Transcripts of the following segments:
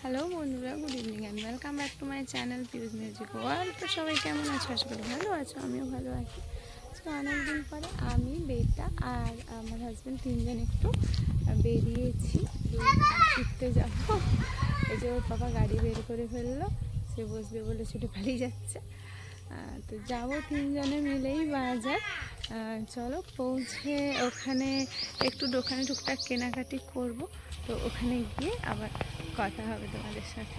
Hello বন্ধুরা, good evening and welcome back to my channel Piu's music world. তো সবাই কেমন আছো? আশা করি ভালো আছো, আমিও ভালো আছি। তো অনেকদিন পরে আমি, বেটা আর আমার হাজব্যান্ড তিনজন একটু বেরিয়েছি ঘুরতে যাবো। এই যে ওর বাবা গাড়ি বের করে ফেললো, সে বসবে বলে ছুটে পালিয়ে যাচ্ছে। তো যাবো তিনজনে মিলেই বাজার। চলো পৌঁছে ওখানে একটু দোকানে টুকটাক কেনাকাটি করব। তো ওখানে গিয়ে আবার কথা হবে তোমাদের সাথে।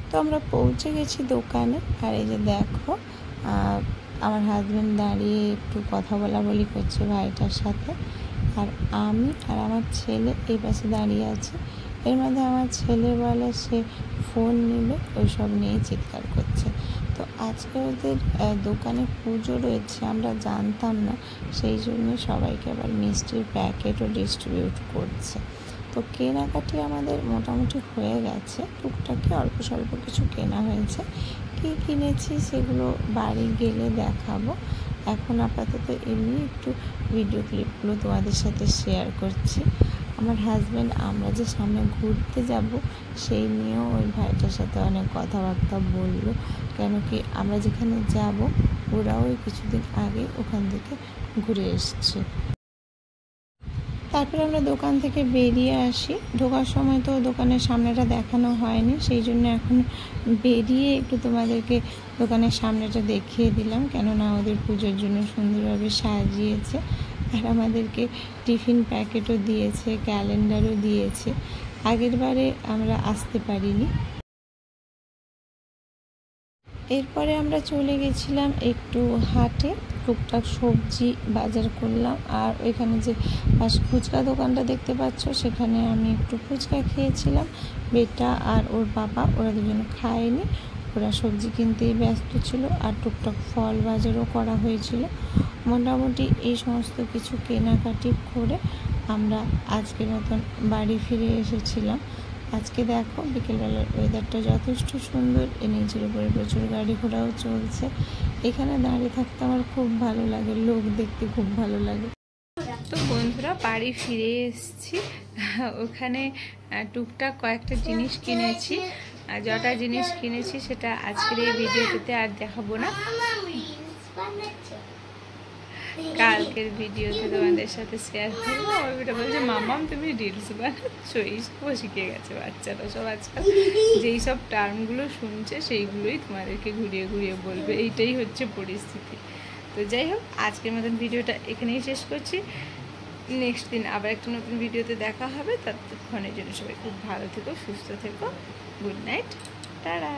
তো আমরা পৌঁছে গেছি দোকানে। আর এই যে দেখো, আমার হাজব্যান্ড দাঁড়িয়ে একটু কথা বলি করছে ভাইটার সাথে, আর আমি আর আমার ছেলে এই পাশে দাঁড়িয়ে আছি। এর মধ্যে আমার ছেলে বলে সে ফোন নেবে, ওইসব নিয়েই চিৎকার করছে। তো আজকে ওদের দোকানে পুজো রয়েছে, আমরা জানতাম না, সেই জন্য সবাইকে আবার মিষ্টির প্যাকেটও ডিস্ট্রিবিউট করছে। তো কেনাকাটি আমাদের মোটামুটি হয়ে গেছে, টুকটাকি অল্প স্বল্প কিছু কেনা হয়েছে। কী কিনেছি সেগুলো বাড়ি গেলে দেখাবো। এখন আপাতত এমনি একটু ভিডিও ক্লিপগুলো তোমাদের সাথে শেয়ার করছি। আমার হাজব্যান্ড আমরা যে সামনে ঘুরতে যাব সেই নিয়েও ওই ভাইটার সাথে অনেক কথাবার্তা বললো, কেন কি আমরা যেখানে যাব ওরাও কিছুদিন আগে ওখান থেকে ঘুরে এসছে। তারপরে আমরা দোকান থেকে বেরিয়ে আসি। ঢোকার সময় তো দোকানের সামনেটা দেখানো হয়নি, সেই জন্য এখন বেরিয়ে একটু তোমাদেরকে দোকানের সামনেটা দেখিয়ে দিলাম, কেননা ওদের পুজোর জন্য সুন্দরভাবে সাজিয়েছে। আর আমাদেরকে টিফিন প্যাকেটও দিয়েছে, ক্যালেন্ডারও দিয়েছে। আগের বারে আমরা আসতে পারিনি। এরপরে আমরা চলে গেছিলাম একটু হাটে, টুকটাক সবজি বাজার করলাম। আর ওইখানে যে ফুচকা দোকানটা দেখতে পাচ্ছ, সেখানে আমি একটু ফুচকা খেয়েছিলাম। বেটা আর ওর বাবা, ওরা দুজনে খায়নি, ওরা সবজি কিনতেই ব্যস্ত ছিল। আর টুকটাক ফল বাজারও করা হয়েছিল। মোটামুটি এই সমস্ত কিছু কেনাকাটি করে আমরা আজকের মতন বাড়ি ফিরে এসেছিলাম। আজকে দেখো বিকেলবেলার ওয়েদারটা যথেষ্ট সুন্দর, নিচের উপরে প্রচুর গাড়ি ঘোড়াও চলছে। এখানে দাঁড়িয়ে থাকতে আমার খুব ভালো লাগে, লোক দেখতে খুব ভালো লাগে। তো বন্ধুরা, বাড়ি ফিরে এসেছি। ওখানে টুকটাক কয়েকটা জিনিস কিনেছি। যটা জিনিস কিনেছি সেটা আজকের এই ভিডিওতে আর দেখাবো না, কালকের ভিডিওতে তোমাদের সাথে শেয়ার করবো। ওই ভিডিও বলছে মামাম তুমি রিলস বানাচ্ছ, এইসবও শিখে গেছে বাচ্চারা সব। আজকাল যেই সব টার্মগুলো শুনছে সেইগুলোই তোমাদেরকে ঘুরিয়ে ঘুরিয়ে বলবে, এইটাই হচ্ছে পরিস্থিতি। তো যাই হোক, আজকের মতন ভিডিওটা এখানেই শেষ করছি। নেক্সট দিন আবার একটা নতুন ভিডিওতে দেখা হবে। ততক্ষণের জন্য সবাই খুব ভালো থেকো, সুস্থ থেকো। Good night, tata.